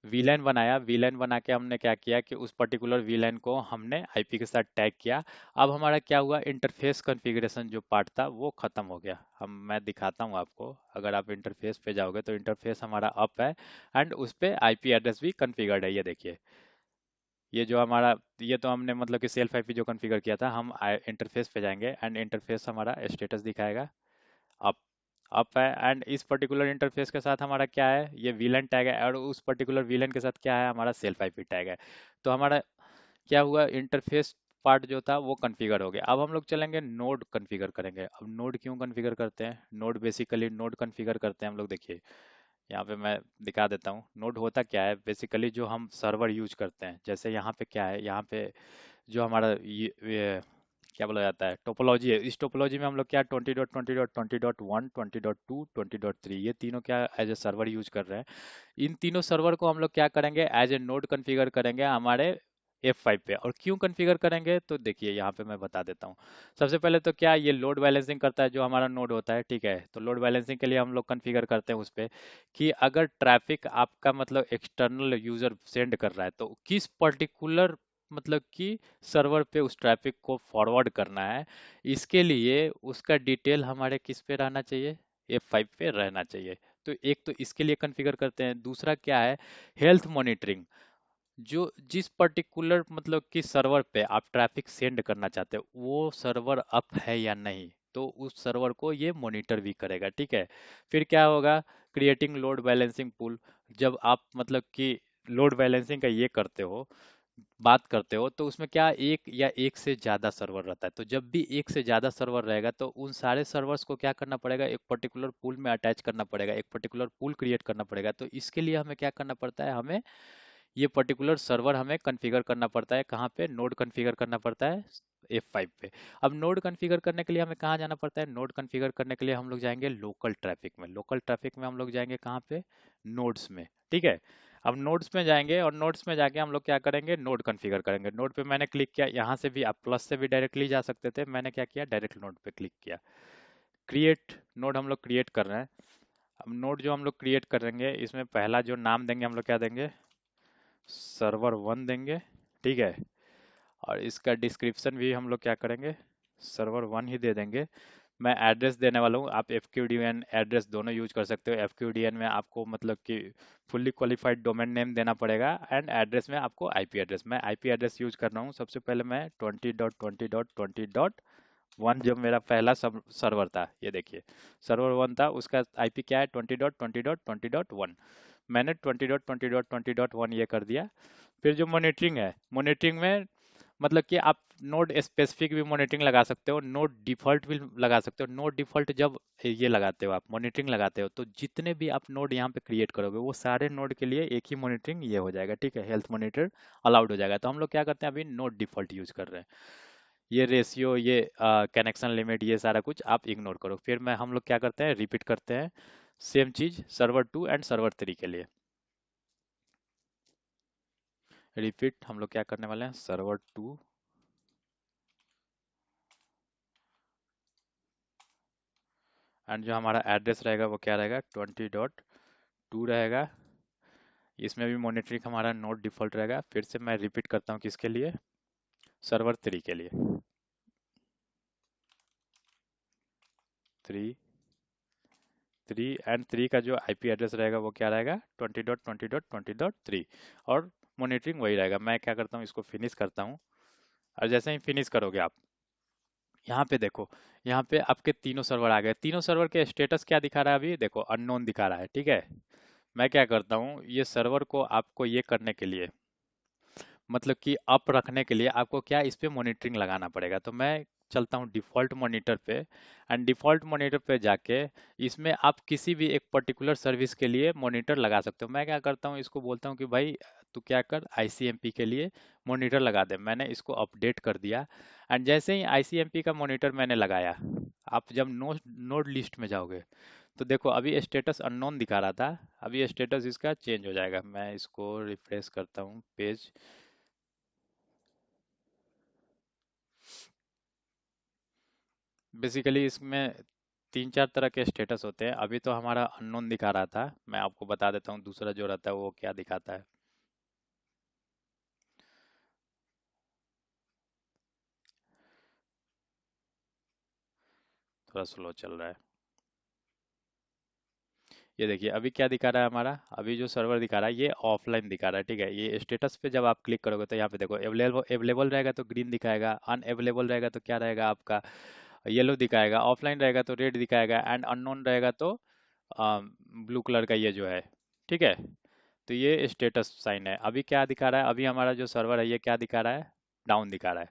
वीलैन बनाया। वीलैन बना के हमने क्या किया कि उस पर्टिकुलर वीलैन को हमने आईपी के साथ टैग किया। अब हमारा क्या हुआ, इंटरफेस कॉन्फ़िगरेशन जो पार्ट था वो खत्म हो गया। हम मैं दिखाता हूँ आपको। अगर आप इंटरफेस पे जाओगे तो इंटरफेस हमारा अप है एंड उस पे आईपी एड्रेस भी कॉन्फ़िगर्ड है। ये देखिए, ये जो हमारा, ये तो हमने मतलब कि सेल्फ आईपी जो कॉन्फ़िगर किया था। हम इंटरफेस पे जाएंगे एंड इंटरफेस हमारा स्टेटस दिखाएगा, अप अप है। एंड इस पर्टिकुलर इंटरफेस के साथ हमारा क्या है, ये वीलन टैग है, और उस पर्टिकुलर वीलन के साथ क्या है, हमारा सेल्फ आईपी टैग है। तो हमारा क्या हुआ, इंटरफेस पार्ट जो था वो कॉन्फ़िगर हो गया। अब हम लोग चलेंगे नोड कॉन्फ़िगर करेंगे। अब नोड क्यों कॉन्फ़िगर करते हैं, नोड बेसिकली नोड कॉन्फ़िगर करते हैं हम लोग, देखिए यहाँ पे मैं दिखा देता हूँ। नोड होता क्या है, बेसिकली जो हम सर्वर यूज करते हैं, जैसे यहाँ पे क्या है, यहाँ पे जो हमारा ये क्या बोला जाता है, टोपोलॉजी है। इस टोपोलॉजी में हम लोग क्या, 20.20.20.1 20.2 20.3, ये तीनों क्या एज ए सर्वर यूज कर रहे हैं। इन तीनों सर्वर को हम लोग क्या करेंगे, एज ए नोड कॉन्फ़िगर करेंगे हमारे F5 पे। और क्यों कॉन्फ़िगर करेंगे, तो देखिए यहाँ पे मैं बता देता हूँ। सबसे पहले तो क्या, ये लोड बैलेंसिंग करता है जो हमारा नोड होता है, ठीक है। तो लोड बैलेंसिंग के लिए हम लोग कॉन्फ़िगर करते हैं उस पे कि अगर ट्रैफिक आपका मतलब एक्सटर्नल यूजर सेंड कर रहा है, तो किस पर्टिकुलर मतलब कि सर्वर पे उस ट्रैफिक को फॉरवर्ड करना है, इसके लिए उसका डिटेल हमारे किस पे रहना चाहिए, F5 पे रहना चाहिए। तो एक तो इसके लिए कॉन्फ़िगर करते हैं। दूसरा क्या है, हेल्थ मॉनिटरिंग। जो जिस पर्टिकुलर मतलब कि सर्वर पे आप ट्रैफिक सेंड करना चाहते हो वो सर्वर अप है या नहीं, तो उस सर्वर को ये मॉनिटर भी करेगा, ठीक है। फिर क्या होगा, क्रिएटिंग लोड बैलेंसिंग पूल। जब आप मतलब कि लोड बैलेंसिंग का ये करते हो, बात करते हो, तो उसमें क्या, एक या एक से ज्यादा सर्वर रहता है। तो जब भी एक से ज्यादा सर्वर रहेगा तो उन सारे सर्वर्स को क्या करना पड़ेगा, एक पर्टिकुलर पूल में अटैच करना पड़ेगा, एक पर्टिकुलर पूल क्रिएट करना पड़ेगा। तो इसके लिए हमें क्या करना पड़ता है, हमें ये पर्टिकुलर सर्वर हमें कॉन्फ़िगर करना पड़ता है। कहाँ पे, नोड कॉन्फ़िगर करना पड़ता है F5 पे। अब नोड कॉन्फ़िगर करने के लिए हमें कहाँ जाना पड़ता है, नोड कॉन्फ़िगर करने के लिए हम लोग जाएंगे लोकल ट्रैफिक में। लोकल ट्रैफिक में हम लोग जाएंगे कहाँ पे, नोड्स में, ठीक है। अब नोड्स में जाएंगे और नोड्स में जाके हम लोग क्या करेंगे, नोड कॉन्फ़िगर करेंगे। नोड पे मैंने क्लिक किया, यहाँ से भी आप प्लस से भी डायरेक्टली जा सकते थे, मैंने क्या किया, डायरेक्ट नोड पे क्लिक किया। क्रिएट नोड हम लोग क्रिएट कर रहे हैं। अब नोड जो हम लोग क्रिएट करेंगे, इसमें पहला जो नाम देंगे हम लोग क्या देंगे, सर्वर 1 देंगे, ठीक है। और इसका डिस्क्रिप्शन भी हम लोग क्या करेंगे, सर्वर 1 ही दे देंगे। मैं एड्रेस देने वाला हूँ, आप FQDN एड्रेस दोनों यूज कर सकते हो। FQDN में आपको मतलब कि फुल्ली क्वालिफाइड डोमेन नेम देना पड़ेगा एंड एड्रेस में आपको आईपी एड्रेस। मैं आईपी एड्रेस यूज कर रहा हूँ। सबसे पहले मैं 20.20.20.1, जब मेरा पहला सब सर्वर था, ये देखिए सर्वर 1 था, उसका आईपी क्या है, 20.20.20.1। मैंने 20.20.20.1 ये कर दिया। फिर जो मॉनिटरिंग है, मॉनिटरिंग में मतलब कि आप नोड स्पेसिफिक भी मॉनिटरिंग लगा सकते हो, नोड डिफॉल्ट भी लगा सकते हो। नोड डिफॉल्ट जब ये लगाते हो, आप मॉनिटरिंग लगाते हो, तो जितने भी आप नोड यहाँ पे क्रिएट करोगे वो सारे नोड के लिए एक ही मॉनिटरिंग ये हो जाएगा, ठीक है। हेल्थ मॉनिटर अलाउड हो जाएगा। तो हम लोग क्या करते हैं, अभी नोड डिफॉल्ट यूज कर रहे हैं। ये रेशियो, ये कनेक्शन लिमिट, ये सारा कुछ आप इग्नोर करो। फिर मैं हम लोग क्या करते हैं, रिपीट करते हैं सेम चीज सर्वर 2 एंड सर्वर 3 के लिए। रिपीट हम लोग क्या करने वाले हैं, सर्वर 2 एंड जो हमारा एड्रेस रहेगा वो क्या रहेगा, 20.2 रहेगा। इसमें भी मॉनिटरिंग हमारा नोड डिफॉल्ट रहेगा। फिर से मैं रिपीट करता हूँ किसके लिए, सर्वर 3 के लिए। 3 एंड 3 का जो आईपी एड्रेस रहेगा वो क्या रहेगा, 20.20.20.3 और मॉनिटरिंग वही रहेगा। मैं क्या करता हूँ, इसको फिनिश करता हूँ। और जैसे ही फिनिश करोगे आप, यहाँ पे देखो, यहाँ पे आपके तीनों सर्वर आ गए। तीनों सर्वर के स्टेटस क्या दिखा रहा है, अभी देखो अननोन दिखा रहा है, ठीक है। मैं क्या करता हूँ, ये सर्वर को आपको ये करने के लिए, मतलब कि अप रखने के लिए आपको क्या इस पे मॉनिटरिंग लगाना पड़ेगा। तो मैं चलता हूँ डिफ़ॉल्ट मॉनिटर पे एंड डिफ़ॉल्ट मॉनिटर पे जाके इसमें आप किसी भी एक पर्टिकुलर सर्विस के लिए मॉनिटर लगा सकते हो। मैं क्या करता हूँ, इसको बोलता हूँ कि भाई तू क्या कर, आईसीएमपी के लिए मॉनिटर लगा दे। मैंने इसको अपडेट कर दिया एंड जैसे ही आईसीएमपी का मॉनिटर मैंने लगाया, आप जब नोड लिस्ट में जाओगे तो देखो अभी स्टेटस अननोन दिखा रहा था, अभी स्टेटस इसका चेंज हो जाएगा। मैं इसको रिफ्रेश करता हूँ पेज। बेसिकली इसमें तीन चार तरह के स्टेटस होते हैं। अभी तो हमारा अननोन दिखा रहा था, मैं आपको बता देता हूँ दूसरा जो रहता है वो क्या दिखाता है। थोड़ा स्लो चल रहा है। ये देखिए अभी क्या दिखा रहा है हमारा, अभी जो सर्वर दिखा रहा है ये ऑफलाइन दिखा रहा है, ठीक है। ये स्टेटस पे जब आप क्लिक करोगे तो यहाँ पे देखो अवेलेबल अवेलेबल रहेगा तो ग्रीन दिखाएगा, अनअवेलेबल रहेगा तो क्या रहेगा आपका, येलो दिखाएगा, ऑफलाइन रहेगा तो रेड दिखाएगा एंड अननोन रहेगा तो ब्लू कलर का ये जो है, ठीक है। तो ये स्टेटस साइन है। अभी क्या दिखा रहा है, अभी हमारा जो सर्वर है ये क्या दिखा रहा है, डाउन दिखा रहा है।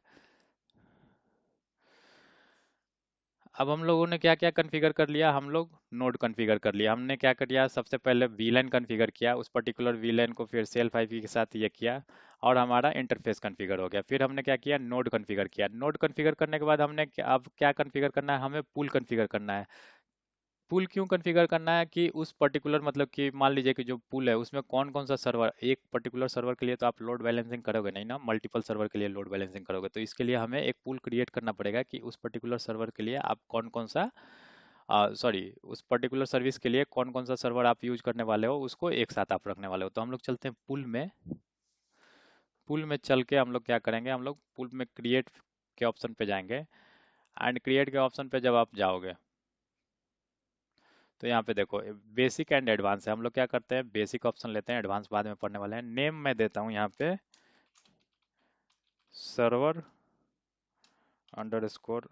अब हम लोगों ने क्या क्या कॉन्फ़िगर कर लिया, हम लोग नोड कॉन्फ़िगर कर लिया। हमने क्या कर लिया, सबसे पहले वीलैन कॉन्फ़िगर किया, उस पर्टिकुलर वीलैन को फिर सेल्फ आईपी के साथ ये किया और हमारा इंटरफेस कॉन्फ़िगर हो गया। फिर हमने क्या किया, नोड कॉन्फ़िगर किया। नोड कॉन्फ़िगर करने के बाद हमने अब क्या कॉन्फ़िगर करना है, हमें पूल कॉन्फ़िगर करना है। पूल क्यों कॉन्फ़िगर करना है कि उस पर्टिकुलर, मतलब कि मान लीजिए कि जो पूल है उसमें कौन कौन सा सर्वर, एक पर्टिकुलर सर्वर के लिए तो आप लोड बैलेंसिंग करोगे नहीं ना, मल्टीपल सर्वर के लिए लोड बैलेंसिंग करोगे। तो इसके लिए हमें एक पूल क्रिएट करना पड़ेगा कि उस पर्टिकुलर सर्वर के लिए आप कौन कौन सा, सॉरी, उस पर्टिकुलर सर्विस के लिए कौन कौन सा सर्वर आप यूज करने वाले हो उसको एक साथ आप रखने वाले हो। तो हम लोग चलते हैं पूल में। पूल में चल के हम लोग क्या करेंगे, हम लोग पूल में क्रिएट के ऑप्शन पे जाएंगे एंड क्रिएट के ऑप्शन पे जब आप जाओगे तो यहाँ पे देखो बेसिक एंड एडवांस है। हम लोग क्या करते हैं, बेसिक ऑप्शन लेते हैं, एडवांस बाद में पढ़ने वाले हैं। नेम मैं देता हूँ यहाँ पे सर्वर अंडरस्कोर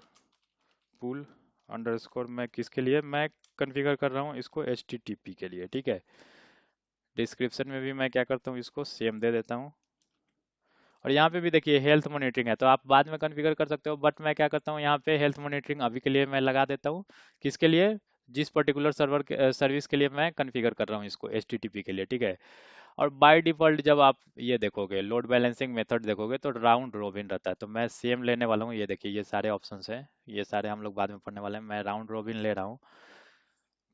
पूल अंडरस्कोर, मैं किसके लिए मैं कॉन्फ़िगर कर रहा हूँ इसको, HTTP के लिए, ठीक है। डिस्क्रिप्शन में भी मैं क्या करता हूँ, इसको सेम दे देता हूँ। और यहाँ पे भी देखिए हेल्थ मॉनिटरिंग है, तो आप बाद में कॉन्फ़िगर कर सकते हो, बट मैं क्या करता हूँ यहाँ पे हेल्थ मॉनिटरिंग अभी के लिए मैं लगा देता हूँ। किसके लिए, जिस पर्टिकुलर सर्वर के सर्विस के लिए मैं कॉन्फ़िगर कर रहा हूँ इसको, HTTP के लिए, ठीक है। और बाय डिफ़ॉल्ट जब आप ये देखोगे लोड बैलेंसिंग मेथड देखोगे तो राउंड रोबिन रहता है। तो मैं सेम लेने वाला हूँ। ये देखिए ये सारे ऑप्शंस हैं, ये सारे हम लोग बाद में पढ़ने वाले हैं। मैं राउंड रोबिन ले रहा हूँ।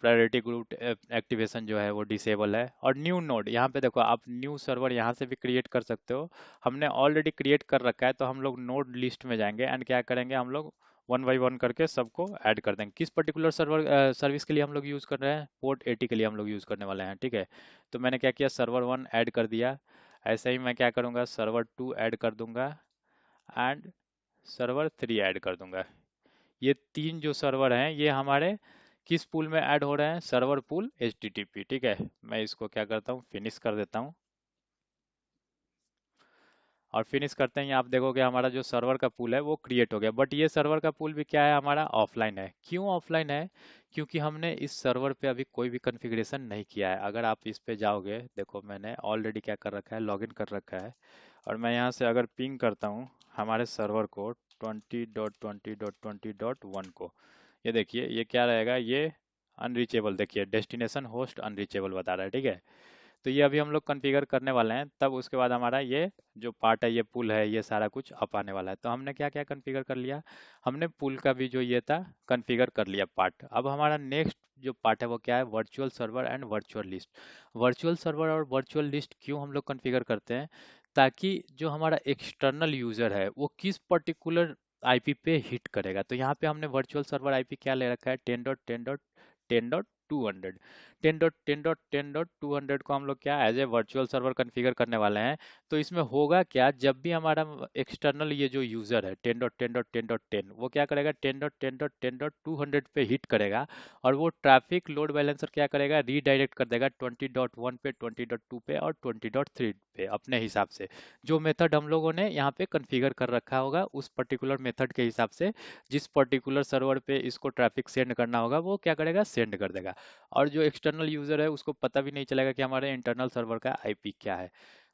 प्रायोरिटी ग्रुप एक्टिवेशन जो है वो डिसेबल है। और न्यू नोड, यहाँ पे देखो आप न्यू सर्वर यहाँ से भी क्रिएट कर सकते हो। हमने ऑलरेडी क्रिएट कर रखा है तो हम लोग नोड लिस्ट में जाएंगे एंड क्या करेंगे, हम लोग वन बाई वन करके सबको ऐड कर देंगे। किस पर्टिकुलर सर्वर सर्विस के लिए हम लोग यूज़ कर रहे हैं, पोर्ट 80 के लिए हम लोग यूज़ करने वाले हैं, ठीक है। तो मैंने क्या किया, सर्वर 1 ऐड कर दिया। ऐसे ही मैं क्या करूँगा, सर्वर 2 ऐड कर दूंगा एंड सर्वर 3 ऐड कर दूंगा। ये तीन जो सर्वर हैं ये हमारे किस पूल में ऐड हो रहे हैं, सर्वर पूल HTTP, ठीक है। मैं इसको क्या करता हूँ, फिनिश कर देता हूँ। और फिनिश करते ही आप देखोगे हमारा जो सर्वर का पूल है वो क्रिएट हो गया। बट ये सर्वर का पूल भी क्या है, हमारा ऑफलाइन है। क्यों ऑफलाइन है, क्योंकि हमने इस सर्वर पे अभी कोई भी कॉन्फ़िगरेशन नहीं किया है। अगर आप इस पे जाओगे, देखो मैंने ऑलरेडी क्या कर रखा है, लॉगिन कर रखा है। और मैं यहाँ से अगर पिंग करता हूँ हमारे सर्वर को 20.20.20.1 को, ये देखिए ये क्या रहेगा, ये अनरीचेबल, देखिए डेस्टिनेशन होस्ट अनरीचेबल बता रहा है, ठीक है। तो ये अभी हम लोग कॉन्फ़िगर करने वाले हैं, तब उसके बाद हमारा ये जो पार्ट है, ये पुल है, ये सारा कुछ अप आने वाला है। तो हमने क्या क्या कॉन्फ़िगर कर लिया, हमने पुल का भी जो ये था कॉन्फ़िगर कर लिया पार्ट। अब हमारा नेक्स्ट जो पार्ट है वो क्या है, virtual server and virtual list. Virtual server और वर्चुअल लिस्ट क्यों हम लोग कॉन्फ़िगर करते हैं, ताकि जो हमारा एक्सटर्नल यूजर है वो किस पर्टिकुलर आईपी पे हिट करेगा। तो यहाँ पे हमने वर्चुअल सर्वर आईपी क्या ले रखा है, 10.10.10.200। 10.10.10.200 को हम लोग क्या as a virtual server configure करने वाले हैं। तो इसमें होगा क्या, जब भी हमारा एक्सटर्नल ये जो यूजर है 10.10.10.10 वो क्या करेगा, 10.10.10.200 पे हिट करेगा, और वो ट्रैफिक लोड बैलेंसर क्या करेगा, रीडायरेक्ट कर देगा 20.1 पे, 20.2 पे और 20.3 पे अपने हिसाब से। जो मेथड हम लोगों ने यहाँ पे कॉन्फ़िगर कर रखा होगा उस पर्टिकुलर मेथड के हिसाब से, जिस पर्टिकुलर सर्वर पे इसको ट्रैफिक सेंड करना होगा वो क्या करेगा, सेंड कर देगा। और जो एक्सटर्नल यूजर है उसको पता भी नहीं चलेगा कि हमारे इंटरनल सर्वर का आईपी क्या है।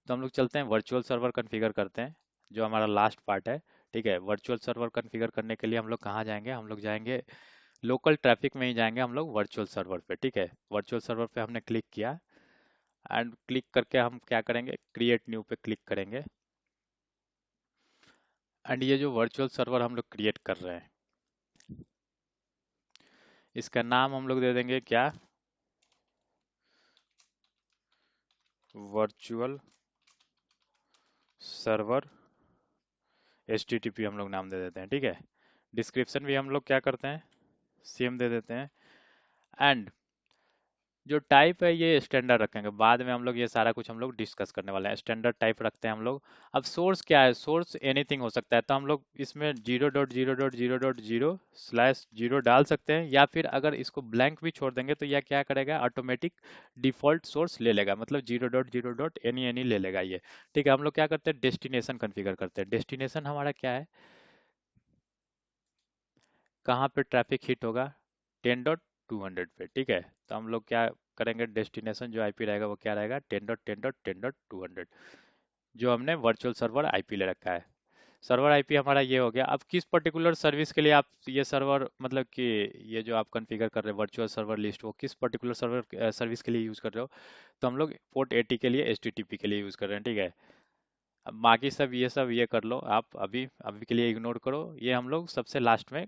तो हम लोग चलते हैं वर्चुअल सर्वर कॉन्फ़िगर करते हैं, जो हमारा लास्ट पार्ट है। ठीक है, वर्चुअल सर्वर कॉन्फ़िगर करने के लिए हम लोग कहाँ जाएंगे, हम लोग जाएंगे लोकल ट्रैफिक में ही जाएंगे हम लोग वर्चुअल सर्वर पे। ठीक है, वर्चुअल सर्वर पे हमने क्लिक किया, एंड क्लिक करके हम क्या करेंगे, क्रिएट न्यू पे क्लिक करेंगे। एंड ये जो वर्चुअल सर्वर हम लोग क्रिएट कर रहे हैं, इसका नाम हम लोग दे देंगे क्या, वर्चुअल सर्वर HTTP हम लोग नाम दे देते हैं। ठीक है, डिस्क्रिप्शन भी हम लोग क्या करते हैं, सेम दे देते हैं। एंड जो टाइप है ये स्टैंडर्ड रखेंगे, बाद में हम लोग ये सारा कुछ हम लोग डिस्कस करने वाले हैं। स्टैंडर्ड टाइप रखते हैं हम लोग। अब सोर्स क्या है, सोर्स एनीथिंग हो सकता है, तो हम लोग इसमें 0.0.0.0/0 डाल सकते हैं, या फिर अगर इसको ब्लैंक भी छोड़ देंगे तो यह क्या करेगा, ऑटोमेटिक डिफॉल्ट सोर्स ले लेगा, मतलब 0.0. any ले लेगा ये। ठीक है, हम लोग क्या करते हैं, डेस्टिनेशन कॉन्फ़िगर करते हैं। डेस्टिनेशन हमारा क्या है, कहाँ पे ट्रैफिक हिट होगा, 10.200 पे। ठीक है, तो हम लोग क्या करेंगे, डेस्टिनेशन जो आईपी रहेगा वो क्या रहेगा, 10.10.10.200, जो हमने वर्चुअल सर्वर आईपी ले रखा है। सर्वर आईपी हमारा ये हो गया। अब किस पर्टिकुलर सर्विस के लिए आप ये सर्वर, मतलब कि ये जो आप कॉन्फ़िगर कर रहे हो वर्चुअल सर्वर लिस्ट, वो किस पर्टिकुलर सर्वर सर्विस के लिए यूज़ कर रहे हो। तो हम लोग पोर्ट 80 के लिए, HTTP के लिए यूज़ कर रहे हैं। ठीक है, अब बाकी सब ये कर लो आप, अभी अभी के लिए इग्नोर करो। ये हम लोग सबसे लास्ट में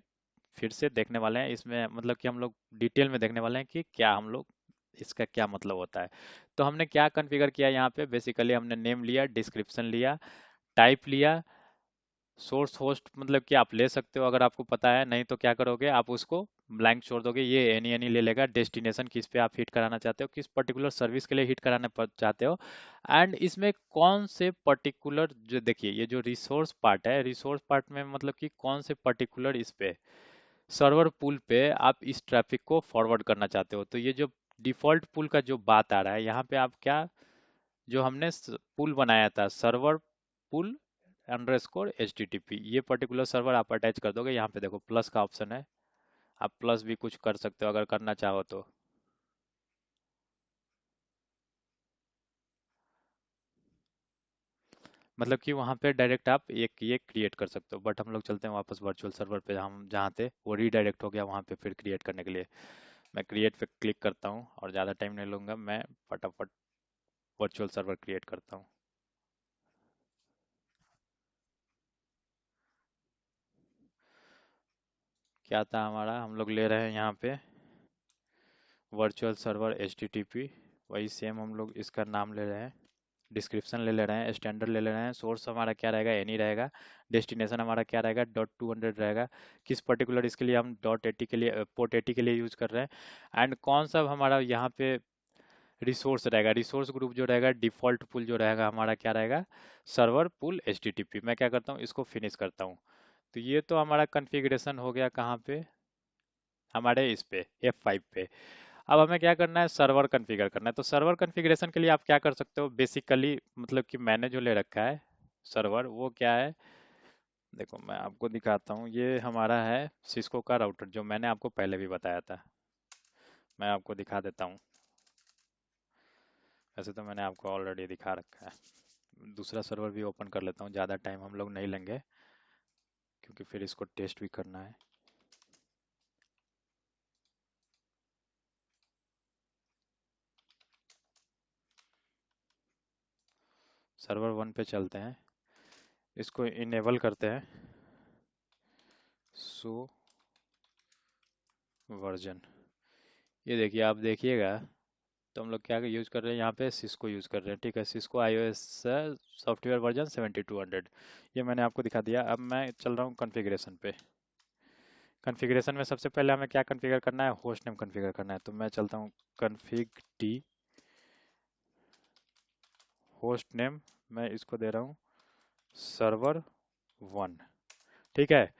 फिर से देखने वाले हैं, इसमें मतलब कि हम लोग डिटेल में देखने वाले हैं कि क्या हम लोग, इसका क्या मतलब होता है। तो हमने क्या कॉन्फ़िगर किया यहाँ पे, बेसिकली हमने नेम लिया, डिस्क्रिप्शन लिया, टाइप लिया, सोर्स होस्ट मतलब कि आप ले सकते हो अगर आपको पता है, नहीं तो क्या करोगे, आप उसको ब्लैंक छोड़ दोगे, ये एनी ले लेगा। डेस्टिनेशन किस पे आप हिट कराना चाहते हो, किस पर्टिकुलर सर्विस के लिए हिट कराना चाहते हो। एंड इसमें कौन से पर्टिकुलर, जो देखिए ये जो रिसोर्स पार्ट है, रिसोर्स पार्ट में मतलब कि कौन से पर्टिकुलर इस पे सर्वर पुल पे आप इस ट्रैफिक को फॉरवर्ड करना चाहते हो। तो ये जो डिफॉल्ट पुल का जो बात आ रहा है यहाँ पे, आप क्या, जो हमने पुल बनाया था, सर्वर पुल _HTTP, ये पर्टिकुलर सर्वर आप अटैच कर दोगे। यहाँ पे देखो प्लस का ऑप्शन है, आप प्लस भी कुछ कर सकते हो अगर करना चाहो तो। मतलब कि वहाँ पे डायरेक्ट आप एक ये क्रिएट कर सकते हो। बट हम लोग चलते हैं वापस वर्चुअल सर्वर पे, हम जहाँ थे वो रीडायरेक्ट हो गया वहाँ पे फिर क्रिएट करने के लिए। मैं क्रिएट पे क्लिक करता हूँ और ज़्यादा टाइम नहीं लूँगा, मैं फटाफट वर्चुअल सर्वर क्रिएट करता हूँ। क्या था हमारा, हम लोग ले रहे हैं यहाँ पे वर्चुअल सर्वर HTTP, वही सेम हम लोग इसका नाम ले रहे हैं, डिस्क्रिप्शन ले ले रहे हैं, स्टैंडर्ड ले ले रहे हैं, सोर्स हमारा क्या रहेगा, एनी रहेगा, डेस्टिनेशन हमारा क्या रहेगा, .200 रहेगा। किस पर्टिकुलर इसके लिए हम .80 के लिए, पोर्ट 80 के लिए यूज़ कर रहे हैं। एंड कौन सा हमारा यहाँ पे रिसोर्स रहेगा, रिसोर्स ग्रुप जो रहेगा, डिफॉल्ट पुल जो रहेगा हमारा क्या रहेगा, सर्वर पुल HTTP। मैं क्या करता हूँ, इसको फिनिश करता हूँ। तो ये तो हमारा कॉन्फ़िगरेशन हो गया कहाँ पे, हमारे इस पे F5 पे। अब हमें क्या करना है, सर्वर कॉन्फ़िगर करना है। तो सर्वर कॉन्फ़िगरेशन के लिए आप क्या कर सकते हो, बेसिकली मतलब कि मैंने जो ले रखा है सर्वर, वो क्या है, देखो मैं आपको दिखाता हूँ। ये हमारा है सिस्को का राउटर, जो मैंने आपको पहले भी बताया था। मैं आपको दिखा देता हूँ, वैसे तो मैंने आपको ऑलरेडी दिखा रखा है। दूसरा सर्वर भी ओपन कर लेता हूँ, ज़्यादा टाइम हम लोग नहीं लेंगे क्योंकि फिर इसको टेस्ट भी करना है। सर्वर 1 पे चलते हैं, इसको इनेबल करते हैं, सो वर्जन। ये देखिए, आप देखिएगा तो हम लोग क्या यूज़ कर रहे हैं, यहाँ पे सिस्को यूज़ कर रहे हैं। ठीक है, सिस्को iOS सॉफ्टवेयर वर्जन 7200। ये मैंने आपको दिखा दिया। अब मैं चल रहा हूँ कॉन्फ़िगरेशन पे। कॉन्फ़िगरेशन में सबसे पहले हमें क्या कॉन्फ़िगर करना है, होस्ट नेम कॉन्फ़िगर करना है। तो मैं चलता हूँ config t होस्ट नेम, मैं इसको दे रहा हूँ सर्वर 1। ठीक है,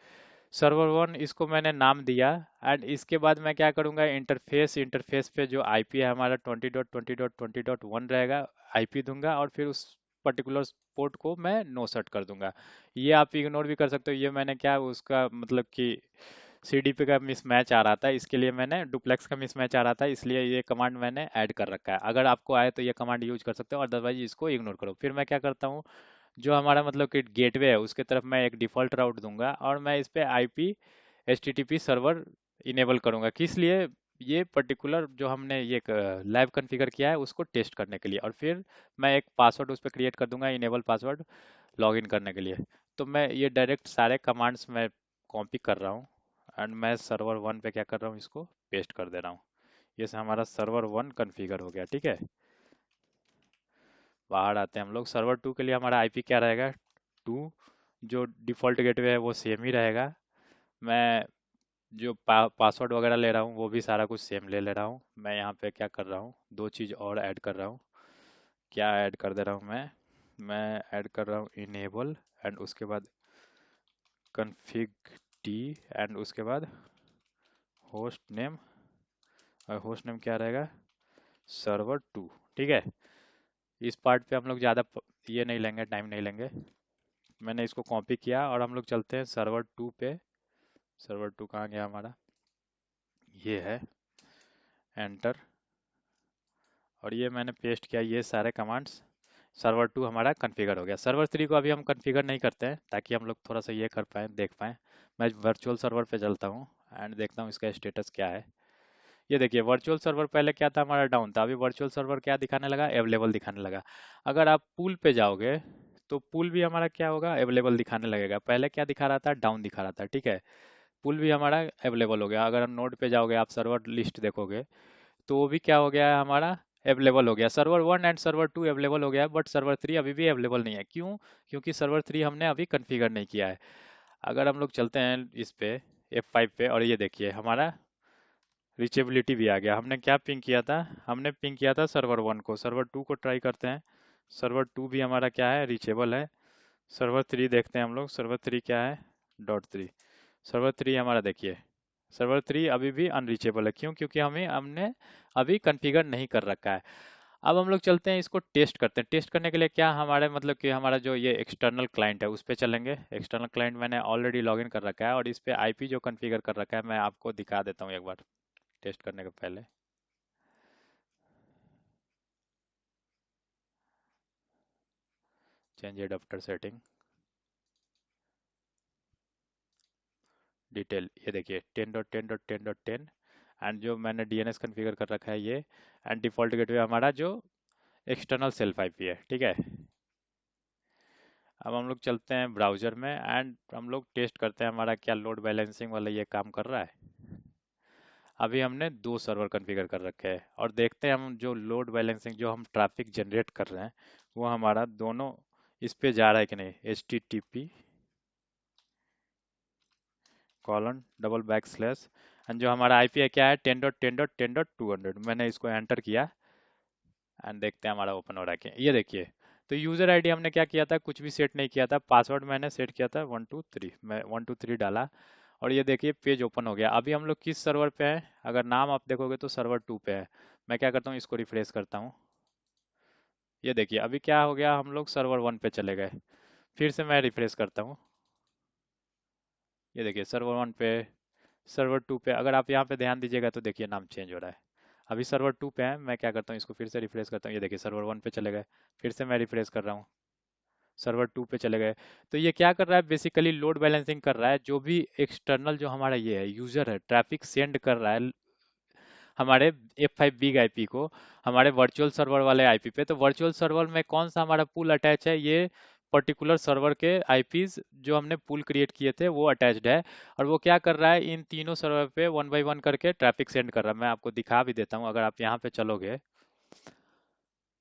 सर्वर 1 इसको मैंने नाम दिया। एंड इसके बाद मैं क्या करूँगा, इंटरफेस, इंटरफेस पे जो आईपी है हमारा 20.20.20.1 रहेगा, आईपी दूंगा और फिर उस पर्टिकुलर पोर्ट को मैं नो सेट कर दूंगा। ये आप इग्नोर भी कर सकते हो, ये मैंने क्या उसका मतलब कि सीडीपी का मिसमैच आ रहा था, इसके लिए मैंने डुप्लेक्स का मिसमैच आ रहा था, इसलिए ये कमांड मैंने ऐड कर रखा है। अगर आपको आए तो ये कमांड यूज कर सकते हो, अदरवाइज इसको इग्नोर करो। फिर मैं क्या करता हूँ, जो हमारा मतलब कि गेटवे है उसके तरफ मैं एक डिफ़ॉल्ट राउट दूंगा और मैं इस पे आईपी एचटीटीपी सर्वर इनेबल करूंगा। किस लिए, ये पर्टिकुलर जो हमने ये लैब कॉन्फ़िगर किया है उसको टेस्ट करने के लिए। और फिर मैं एक पासवर्ड उस पर क्रिएट कर दूंगा, इनेबल पासवर्ड, लॉगिन करने के लिए। तो मैं ये डायरेक्ट सारे कमांड्स मैं कॉपी कर रहा हूँ एंड मैं सर्वर 1 पे क्या कर रहा हूँ, इसको पेस्ट कर दे रहा हूँ। ये से हमारा सर्वर 1 कॉन्फ़िगर हो गया। ठीक है, बाहर आते हैं हम लोग। सर्वर 2 के लिए हमारा आईपी क्या रहेगा, 2। जो डिफ़ॉल्ट गेटवे है वो सेम ही रहेगा। मैं जो पासवर्ड वगैरह ले रहा हूँ वो भी सारा कुछ सेम ले ले रहा हूँ। मैं यहाँ पे क्या कर रहा हूँ, दो चीज़ और ऐड कर रहा हूँ। क्या ऐड कर दे रहा हूँ मैं ऐड कर रहा हूँ इनेबल एंड उसके बाद config t एंड उसके बाद होस्ट नेम। और होस्ट नेम क्या रहेगा, सर्वर 2। ठीक है, इस पार्ट पे हम लोग ज़्यादा ये नहीं लेंगे, टाइम नहीं लेंगे। मैंने इसको कॉपी किया और हम लोग चलते हैं सर्वर 2 पे। सर्वर 2 कहाँ गया हमारा, ये है, एंटर। और ये मैंने पेस्ट किया, ये सारे कमांड्स। सर्वर 2 हमारा कॉन्फ़िगर हो गया। सर्वर 3 को अभी हम कॉन्फ़िगर नहीं करते हैं ताकि हम लोग थोड़ा सा ये कर पाएँ, देख पाएँ। मैं वर्चुअल सर्वर पे चलता हूँ एंड देखता हूँ इसका स्टेटस क्या है। ये देखिए, वर्चुअल सर्वर पहले क्या था, हमारा डाउन था, अभी वर्चुअल सर्वर क्या दिखाने लगा, अवेलेबल दिखाने लगा। अगर आप पूल पे जाओगे तो पूल भी हमारा क्या होगा, अवेलेबल दिखाने लगेगा। पहले क्या दिखा रहा था, डाउन दिखा रहा था। ठीक है, पूल भी हमारा अवेलेबल हो गया। अगर हम नोड पे जाओगे, आप सर्वर लिस्ट देखोगे तो वो भी क्या हो गया है हमारा, अवेलेबल हो गया। सर्वर 1 एंड सर्वर 2 अवेलेबल हो गया, बट सर्वर 3 अभी भी अवेलेबल नहीं है। क्यों, क्योंकि सर्वर 3 हमने अभी कॉन्फ़िगर नहीं किया है। अगर हम लोग चलते हैं इस पे F5 पे, और ये देखिए हमारा रीचेबिलिटी भी आ गया। हमने क्या पिंग किया था, हमने पिंग किया था सर्वर 1 को। सर्वर 2 को ट्राई करते हैं। सर्वर 2 भी हमारा क्या है, रीचेबल है। सर्वर 3 देखते हैं हम लोग, सर्वर 3 क्या है, .3। सर्वर 3 हमारा देखिए, सर्वर 3 अभी भी अनरीचेबल है। क्यों, क्योंकि हमने अभी कॉन्फ़िगर नहीं कर रखा है। अब हम लोग चलते हैं, इसको टेस्ट करते हैं। टेस्ट करने के लिए क्या, हमारे मतलब कि हमारा जो ये एक्सटर्नल क्लाइंट है उस पे चलेंगे। एक्सटर्नल क्लाइंट मैंने ऑलरेडी लॉगिन कर रखा है और इस पे आईपी जो कॉन्फ़िगर कर रखा है मैं आपको दिखा देता हूँ एक बार, टेस्ट करने के पहले। चेंज एडाप्टर सेटिंग, डिटेल, ये देखिए 10.10.10.10। एंड जो मैंने डीएनएस कॉन्फ़िगर कर रखा है ये, एंड डिफ़ॉल्ट गेटवे हमारा जो एक्सटर्नल सेल्फ आईपी है। ठीक है, अब हम लोग चलते हैं ब्राउज़र में एंड हम लोग टेस्ट करते हैं हमारा क्या लोड बैलेंसिंग वाला ये काम कर रहा है। अभी हमने दो सर्वर कॉन्फ़िगर कर रखे हैं और देखते हैं हम जो लोड बैलेंसिंग, जो हम ट्रैफिक जनरेट कर रहे हैं वो हमारा दोनों इस पे जा रहा है कि नहीं। HTTP colon double back slash, and जो हमारा आईपी है क्या है, 10.10.10.200। मैंने इसको एंटर किया एंड देखते हैं हमारा ओपन हो रहा है क्या। ये देखिए, तो यूज़र आईडी हमने क्या किया था, कुछ भी सेट नहीं किया था। पासवर्ड मैंने सेट किया था 123, मैं 123 डाला और ये देखिए पेज ओपन हो गया। अभी हम लोग किस सर्वर पे हैं, अगर नाम आप देखोगे तो सर्वर 2 पे है। मैं क्या करता हूँ, इसको रिफ्रेश करता हूँ। ये देखिए अभी क्या हो गया, हम लोग सर्वर 1 पे चले गए। फिर से मैं रिफ्रेश करता हूँ। ये देखिए सर्वर 1 पे, सर्वर 2 पे। अगर आप यहाँ पे ध्यान दीजिएगा तो देखिए नाम चेंज हो रहा है। अभी सर्वर 2 पे है, मैं क्या करता हूँ, इसको फिर से रिफ्रेश करता हूँ। ये देखिए सर्वर 1 पे चले गए। फिर से मैं रिफ्रेश कर रहा हूँ, सर्वर 2 पे चले गए। तो ये क्या कर रहा है, बेसिकली लोड बैलेंसिंग कर रहा है। जो भी एक्सटर्नल जो हमारा ये है यूजर है, ट्रैफिक सेंड कर रहा है, हमारे F5 बिग आईपी को हमारे वर्चुअल सर्वर वाले आईपी पे। तो वर्चुअल सर्वर में कौन सा हमारा पूल अटैच है, ये पर्टिकुलर सर्वर के आईपीज जो हमने पूल क्रिएट किए थे वो अटैच्ड है। और वो क्या कर रहा है, इन तीनों सर्वर पे वन बाय वन करके ट्रैफिक सेंड कर रहा है। मैं आपको दिखा भी देता हूँ, अगर आप यहाँ पे चलोगे,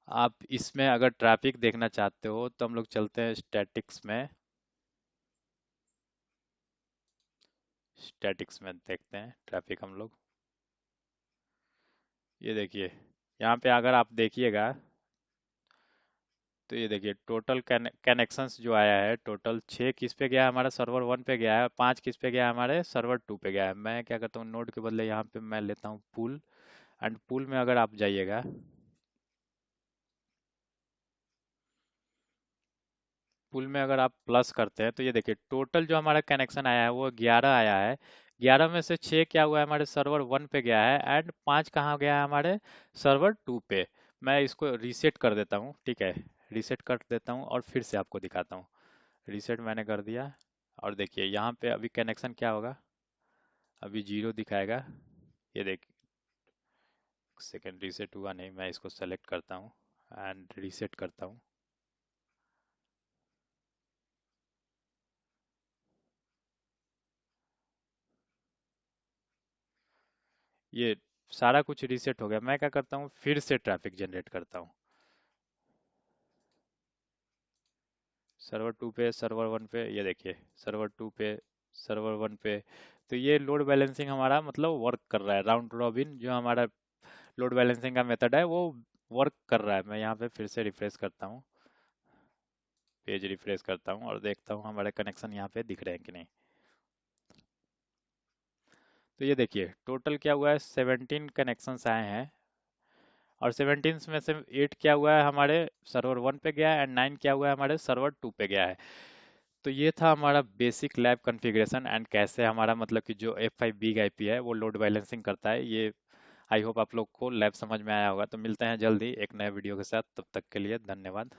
आप इसमें अगर ट्रैफिक देखना चाहते हो तो हम लोग चलते हैं स्टैटिक्स में। स्टैटिक्स में देखते हैं ट्रैफिक हम लोग। ये देखिए, यहाँ पे अगर आप देखिएगा तो ये देखिए टोटल कनेक्शंस जो आया है, टोटल 6 किस पे गया है, हमारा सर्वर 1 पे गया है, 5 किस पे गया है, हमारे सर्वर 2 पे गया है। मैं क्या करता हूँ, नोड के बदले यहाँ पे मैं लेता हूँ पूल। एंड पूल में अगर आप जाइएगा, पूल में अगर आप प्लस करते हैं तो ये देखिए टोटल जो हमारा कनेक्शन आया है वो 11 आया है। 11 में से 6 क्या हुआ है, हमारे सर्वर 1 पे गया है, एंड 5 कहाँ गया है, हमारे सर्वर 2 पे। मैं इसको रीसेट कर देता हूँ, ठीक है, रीसेट कर देता हूँ और फिर से आपको दिखाता हूँ। रीसेट मैंने कर दिया, और देखिए यहाँ पे अभी कनेक्शन क्या होगा, अभी जीरो दिखाएगा। ये देख, सेकेंड रीसेट हुआ नहीं, मैं इसको सेलेक्ट करता हूँ एंड रीसेट करता हूँ। ये सारा कुछ रीसेट हो गया। मैं क्या करता हूँ, फिर से ट्रैफिक जनरेट करता हूँ, सर्वर 2 पे, सर्वर 1 पे। ये देखिए सर्वर 2 पे, सर्वर 1 पे। तो ये लोड बैलेंसिंग हमारा मतलब वर्क कर रहा है, राउंड रॉबिन जो हमारा लोड बैलेंसिंग का मेथड है वो वर्क कर रहा है। मैं यहाँ पे फिर से रिफ्रेश करता हूँ, पेज रिफ्रेश करता हूँ और देखता हूँ हमारे कनेक्शन यहाँ पे दिख रहे हैं कि नहीं। तो ये देखिए टोटल क्या हुआ है, 17 कनेक्शंस आए हैं, और 17 में से 8 क्या हुआ है, हमारे सर्वर 1 पे गया है, एंड 9 क्या हुआ है, हमारे सर्वर 2 पे गया है। तो ये था हमारा बेसिक लैब कॉन्फ़िगरेशन, एंड कैसे हमारा मतलब कि जो F5 बिग आईपी है वो लोड बैलेंसिंग करता है। ये आई होप आप लोग को लैब समझ में आया होगा। तो मिलते हैं जल्दी एक नए वीडियो के साथ, तब तक के लिए धन्यवाद।